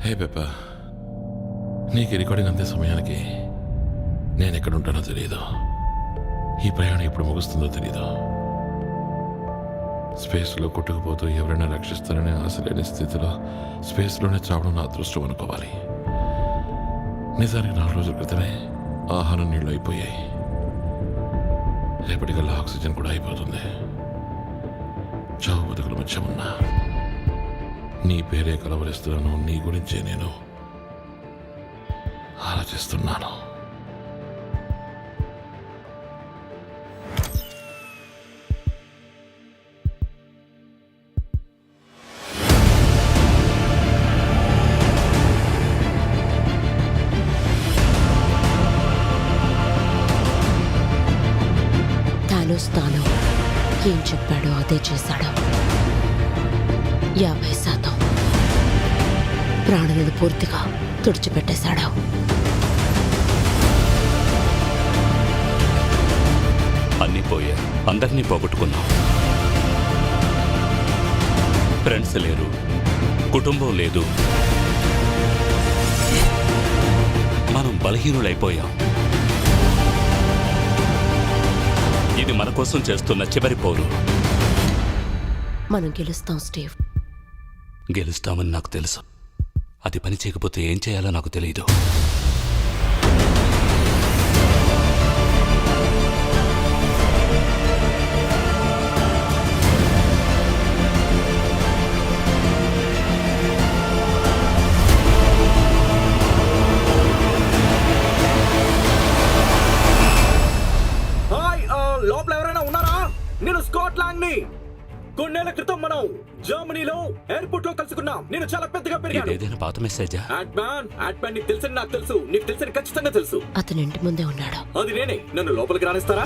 హే Peppa, నీకు recording అంతే సమయానికి నేను ఎక్కడుంటానో తెలియదు. ఈ ప్రయాణం ఎప్పుడు ముగుస్తుందో తెలీదు. స్పేస్లో కొట్టుకుపోతూ ఎవరైనా రక్షిస్తారనే ఆశ లేని స్థితిలో స్పేస్లోనే చావడం నా అదృష్టం అనుకోవాలి. నిజానికి 4 రోజుల క్రితమే ఆహారం నీళ్ళు అయిపోయాయి. రేపటికల్లా ఆక్సిజన్ కూడా అయిపోతుంది. చావు బతుకుల మధ్య ఉన్నా నీ పేరే కలవరిస్తున్నాను. నీ గురించే నేను ఆలోచిస్తున్నాను. తాను ఏం చెప్పాడో అదే చేశాడు. 50% ప్రాణులను పూర్తిగా తుడిచిపెట్టేశాడు. అన్నీ పోయా, అందరినీ పోగొట్టుకున్నాం. ఫ్రెండ్స్ లేరు, కుటుంబం లేదు. మనం బలహీనులైపోయాం. ఇది మన కోసం చేస్తున్న చివరి పోరు. మనం గెలుస్తాం స్టీవ్. గెలుస్తామని నాకు తెలుసు. అది పని చేయకపోతే ఏం చేయాలో నాకు తెలియదు. లోపల ఎవరైనా ఉన్నారా? నేను స్కాట్లాండ్ ని. కొన్నేళ్ల క్రితం మనం జర్మనీలో ఎయిర్పోర్ట్ లో కలుసుకున్నాం. నేను చాలా పెద్దగా పెరిగాను. ఏదైనా పాత మెసేజా? యాడ్మ్యాన్ నీకు తెలుసని నాకు తెలుసు. నీకు తెలుసని ఖచ్చితంగా తెలుసు. అతని ఇంటి ముందే ఉన్నాడు. అది నేనే. నన్ను లోపలికి రానిస్తారా?